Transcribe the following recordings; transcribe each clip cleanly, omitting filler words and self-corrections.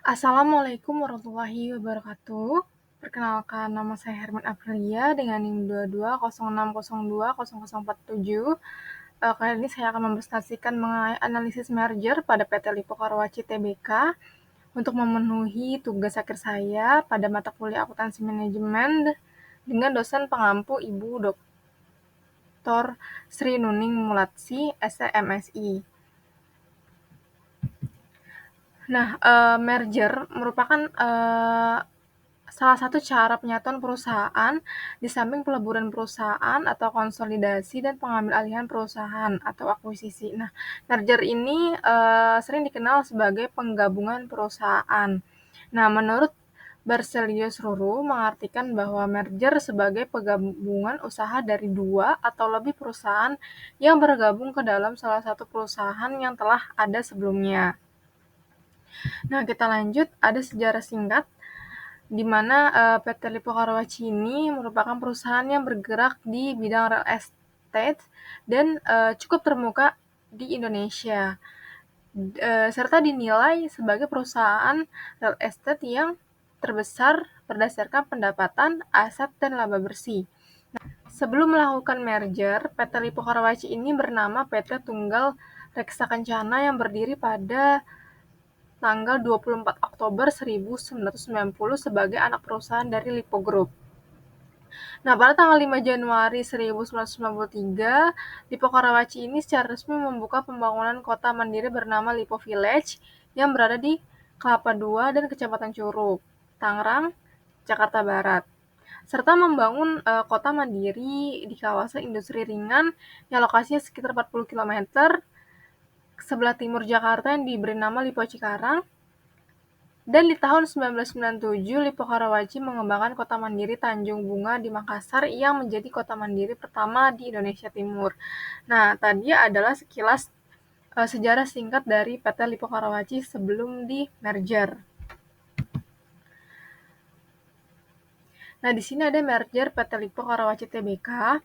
Assalamualaikum warahmatullahi wabarakatuh. Perkenalkan, nama saya Herman Aprilia dengan NIM 2206020047. Kali ini saya akan mempresentasikan mengenai analisis merger pada PT Lipo Karawaci Tbk untuk memenuhi tugas akhir saya pada mata kuliah akuntansi manajemen dengan dosen pengampu Ibu Dr. Sri Nuning Mulatsi, SMSI. Nah, merger merupakan salah satu cara penyatuan perusahaan di samping peleburan perusahaan atau konsolidasi dan pengambil alihan perusahaan atau akuisisi. Nah, merger ini sering dikenal sebagai penggabungan perusahaan. Nah, menurut Berzelius Ruru mengartikan bahwa merger sebagai penggabungan usaha dari dua atau lebih perusahaan yang bergabung ke dalam salah satu perusahaan yang telah ada sebelumnya. Nah, kita lanjut, ada sejarah singkat di mana PT Lipo Karawaci ini merupakan perusahaan yang bergerak di bidang real estate dan cukup terbuka di Indonesia, serta dinilai sebagai perusahaan real estate yang terbesar berdasarkan pendapatan, aset, dan laba bersih. Sebelum melakukan merger, PT Lipo Karawaci ini bernama PT Tunggal Reksa Kencana yang berdiri pada tanggal 24 Oktober 1990 sebagai anak perusahaan dari Lipo Group. Nah, pada tanggal 5 Januari 1993, Lipo Karawaci ini secara resmi membuka pembangunan kota mandiri bernama Lipo Village yang berada di Kelapa II dan Kecamatan Curug, Tangerang, Jakarta Barat, serta membangun kota mandiri di kawasan industri ringan yang lokasinya sekitar 40 km sebelah timur Jakarta yang diberi nama Lipo Cikarang. Dan di tahun 1997, Lipo Karawaci mengembangkan kota mandiri Tanjung Bunga di Makassar yang menjadi kota mandiri pertama di Indonesia Timur. Nah, tadi adalah sekilas sejarah singkat dari PT Lipo Karawaci sebelum di merger. Nah, di sini ada merger PT Lipo Karawaci Tbk.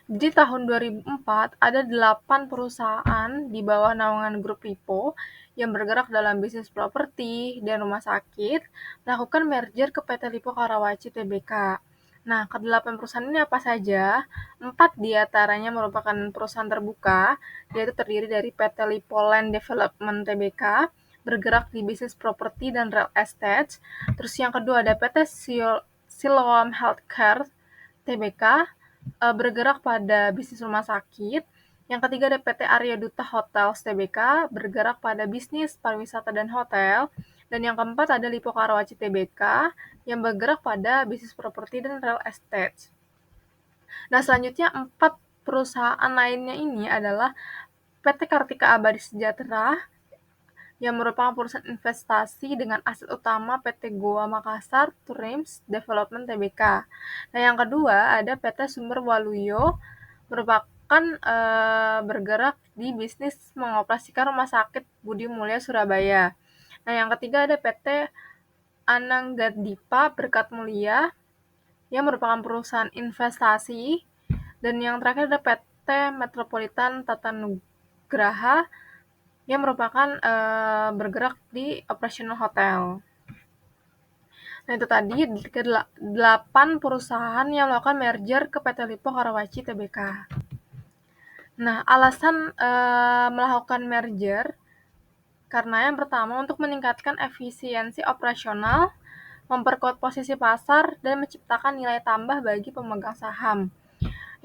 Di tahun 2004, ada 8 perusahaan di bawah naungan grup Lipo yang bergerak dalam bisnis properti dan rumah sakit melakukan merger ke PT Lipo Karawaci Tbk. Nah, ke-8 perusahaan ini apa saja? 4 diantaranya merupakan perusahaan terbuka, yaitu terdiri dari PT Lipo Land Development Tbk, bergerak di bisnis properti dan real estate. Terus yang kedua ada PT Siloam Healthcare Tbk, bergerak pada bisnis rumah sakit. Yang ketiga ada PT Arya Duta Hotels Tbk, bergerak pada bisnis pariwisata dan hotel. Dan yang keempat ada Lipo Karawaci Tbk, yang bergerak pada bisnis properti dan real estate. Nah, selanjutnya 4 perusahaan lainnya ini adalah PT Kartika Abadi Sejahtera, yang merupakan perusahaan investasi dengan aset utama PT Goa Makassar Tourism Development Tbk. Nah, yang kedua ada PT Sumber Waluyo, merupakan bergerak di bisnis mengoperasikan Rumah Sakit Budi Mulya Surabaya. Nah, yang ketiga ada PT Ananggadipa Berkat Mulia, yang merupakan perusahaan investasi. Dan yang terakhir ada PT Metropolitan Tata Nugraha, yang merupakan bergerak di operasional hotel. Nah, itu tadi ke-8 perusahaan yang melakukan merger ke PT Lipo Karawaci Tbk. Nah, alasan melakukan merger karena yang pertama untuk meningkatkan efisiensi operasional, memperkuat posisi pasar, dan menciptakan nilai tambah bagi pemegang saham.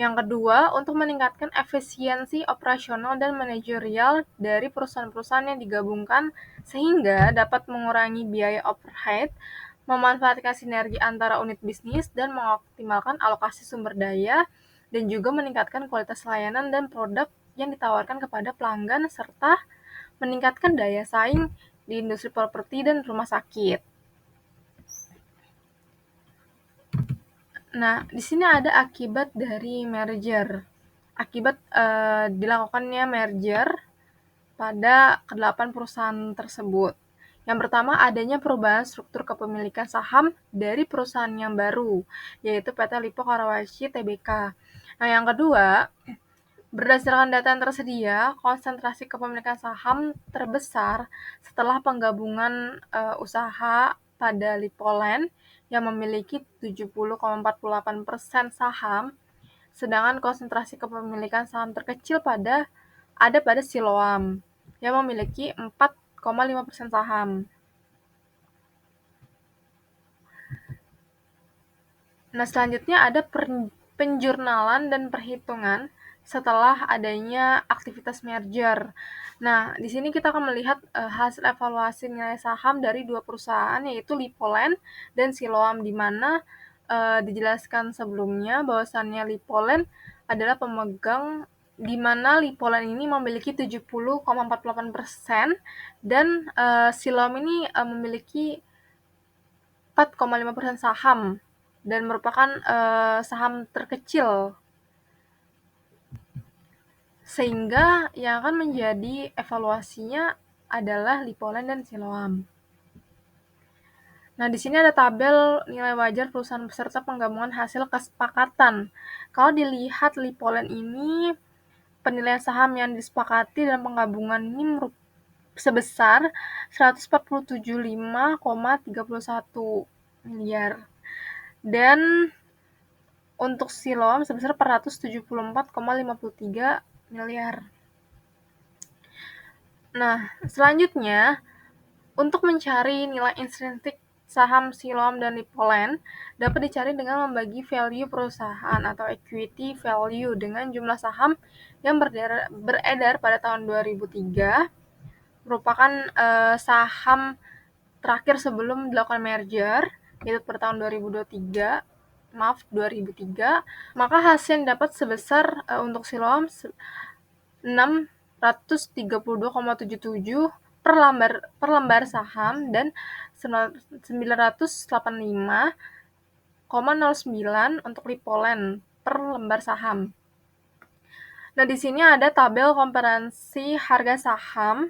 Yang kedua, untuk meningkatkan efisiensi operasional dan manajerial dari perusahaan-perusahaan yang digabungkan sehingga dapat mengurangi biaya overhead, memanfaatkan sinergi antara unit bisnis, dan mengoptimalkan alokasi sumber daya, dan juga meningkatkan kualitas layanan dan produk yang ditawarkan kepada pelanggan, serta meningkatkan daya saing di industri properti dan rumah sakit. Nah, di sini ada akibat dari merger. Akibat dilakukannya merger pada ke-8 perusahaan tersebut. Yang pertama, adanya perubahan struktur kepemilikan saham dari perusahaan yang baru, yaitu PT Lipo Karawaci Tbk. Nah, yang kedua, Berdasarkan data yang tersedia, konsentrasi kepemilikan saham terbesar setelah penggabungan usaha pada Lipoland yang memiliki 70,48% saham, sedangkan konsentrasi kepemilikan saham terkecil ada pada Siloam yang memiliki 4,5% saham. Nah, selanjutnya ada penjurnalan dan perhitungan setelah adanya aktivitas merger. Nah, di sini kita akan melihat hasil evaluasi nilai saham dari dua perusahaan, yaitu Lipoland dan Siloam, di mana dijelaskan sebelumnya bahwasannya Lipoland adalah pemegang, di mana Lipoland ini memiliki 70,48% dan Siloam ini memiliki 4,5% saham dan merupakan saham terkecil, sehingga yang akan menjadi evaluasinya adalah Lipoland dan Siloam. Nah, di sini ada tabel nilai wajar perusahaan peserta penggabungan hasil kesepakatan. Kalau dilihat Lipoland ini, penilaian saham yang disepakati dalam penggabungan ini sebesar 147,5,31 miliar. Dan untuk Siloam sebesar 474,53 miliar. Nah, selanjutnya, untuk mencari nilai intrinsik saham Siloam dan Lipoland dapat dicari dengan membagi value perusahaan atau equity value dengan jumlah saham yang beredar pada tahun 2003, merupakan saham terakhir sebelum dilakukan merger, yaitu pada tahun 2003, maka hasil yang dapat sebesar untuk Siloam 632,77 per lembar saham dan 985,09 untuk Lipoland per lembar saham. Nah, di sini ada tabel komparasi harga saham.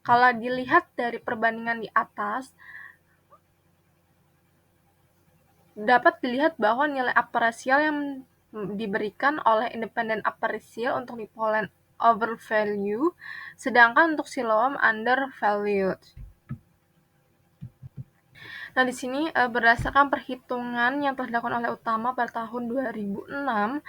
Kalau dilihat dari perbandingan di atas, dapat dilihat bahwa nilai aparsial yang diberikan oleh independent appraisal untuk Lipoland overvalue, sedangkan untuk Siloam undervalued. Nah, di sini berdasarkan perhitungan yang telah dilakukan oleh Utama pada tahun 2006,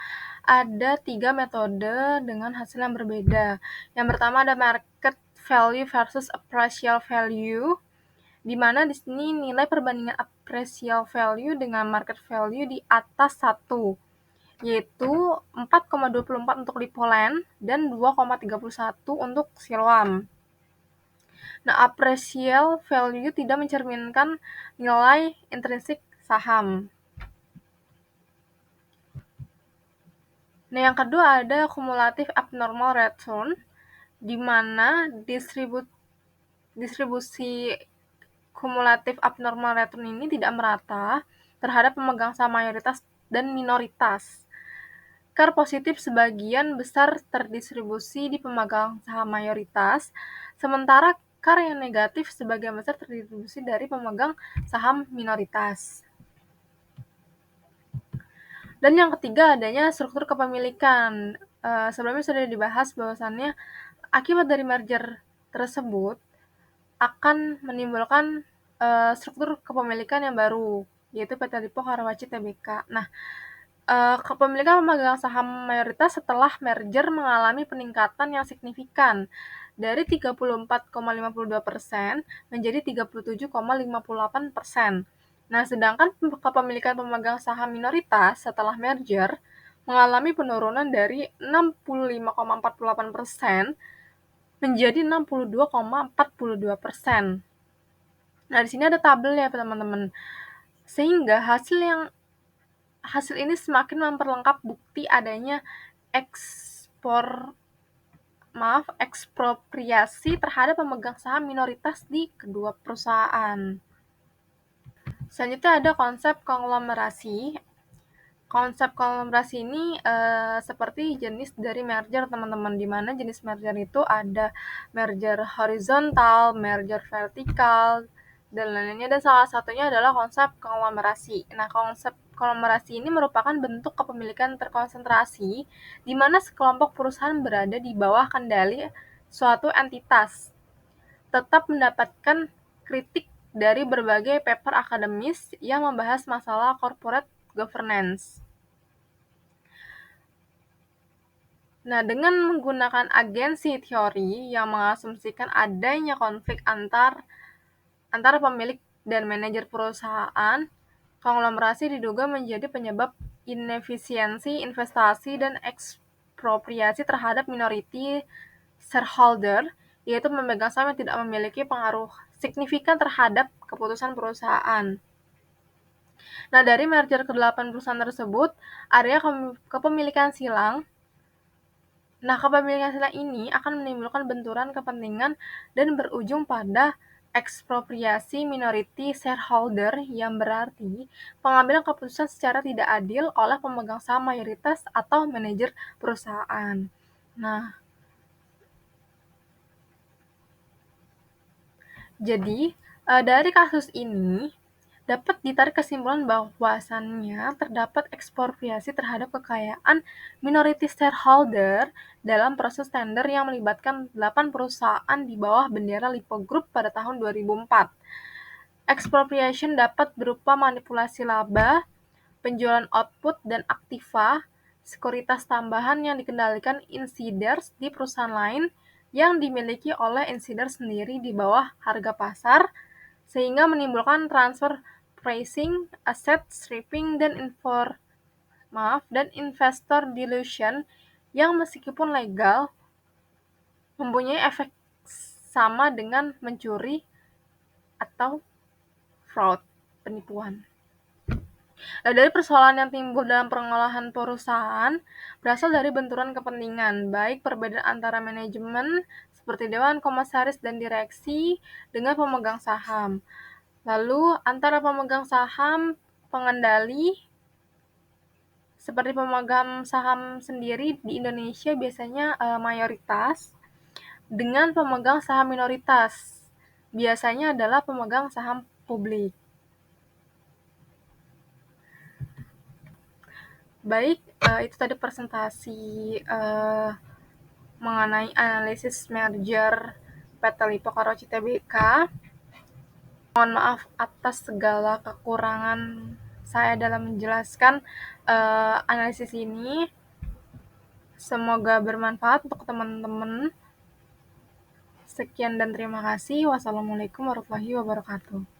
ada 3 metode dengan hasil yang berbeda. Yang pertama ada market value versus appraisal value, di mana di sini nilai perbandingan appraisal value dengan market value di atas 1, yaitu 4,24 untuk Lipoland dan 2,31 untuk Siloam. Nah, appraisal value tidak mencerminkan nilai intrinsik saham. Nah, yang kedua ada cumulative abnormal return, di mana distribusi cumulative abnormal return ini tidak merata terhadap pemegang saham mayoritas dan minoritas. CAR positif sebagian besar terdistribusi di pemegang saham mayoritas, sementara CAR yang negatif sebagian besar terdistribusi dari pemegang saham minoritas. Dan yang ketiga adanya struktur kepemilikan. Sebelumnya sudah dibahas bahwasannya akibat dari merger tersebut akan menimbulkan struktur kepemilikan yang baru, yaitu PT Lipo Karawaci Tbk. Nah, kepemilikan pemegang saham mayoritas setelah merger mengalami peningkatan yang signifikan dari 34,52% menjadi 37,58%. Nah, sedangkan kepemilikan pemegang saham minoritas setelah merger mengalami penurunan dari 65,48% menjadi 62,42%. Nah, di sini ada tabel ya, teman-teman. Sehingga hasil ini semakin memperlengkap bukti adanya ekspropriasi terhadap pemegang saham minoritas di kedua perusahaan. Selanjutnya ada konsep konglomerasi. Konsep konglomerasi ini seperti jenis dari merger, teman-teman, di mana jenis merger itu ada merger horizontal, merger vertikal, dan lainnya, dan salah satunya adalah konsep konglomerasi. Nah, konsep konglomerasi ini merupakan bentuk kepemilikan terkonsentrasi di mana sekelompok perusahaan berada di bawah kendali suatu entitas, tetap mendapatkan kritik dari berbagai paper akademis yang membahas masalah corporate governance. Nah, dengan menggunakan agensi teori yang mengasumsikan adanya konflik antara pemilik dan manajer perusahaan, konglomerasi diduga menjadi penyebab inefisiensi investasi dan ekspropriasi terhadap minority shareholder, yaitu pemegang saham yang tidak memiliki pengaruh signifikan terhadap keputusan perusahaan. Nah, dari merger ke-8 perusahaan tersebut, area kepemilikan silang. Nah, kepemilikan silang ini akan menimbulkan benturan kepentingan dan berujung pada ekspropriasi minority shareholder, yang berarti pengambilan keputusan secara tidak adil oleh pemegang saham mayoritas atau manajer perusahaan. Nah, jadi dari kasus ini dapat ditarik kesimpulan bahwasannya terdapat ekspropriasi terhadap kekayaan minority shareholder dalam proses tender yang melibatkan 8 perusahaan di bawah bendera Lipo Group pada tahun 2004. Expropriation dapat berupa manipulasi laba, penjualan output dan aktiva, sekuritas tambahan yang dikendalikan insiders di perusahaan lain yang dimiliki oleh insider sendiri di bawah harga pasar, sehingga menimbulkan transfer pricing, asset stripping, dan investor dilution yang meskipun legal mempunyai efek sama dengan mencuri atau fraud, penipuan. Nah, dari persoalan yang timbul dalam pengolahan perusahaan berasal dari benturan kepentingan, baik perbedaan antara manajemen seperti dewan komisaris dan direksi dengan pemegang saham. Lalu antara pemegang saham, pengendali, seperti pemegang saham sendiri di Indonesia biasanya mayoritas, dengan pemegang saham minoritas, biasanya adalah pemegang saham publik. Baik, itu tadi presentasi mengenai analisis merger PT Lipo Karawaci Tbk. Mohon maaf atas segala kekurangan saya dalam menjelaskan analisis ini. Semoga bermanfaat untuk teman-teman. Sekian dan terima kasih. Wassalamualaikum warahmatullahi wabarakatuh.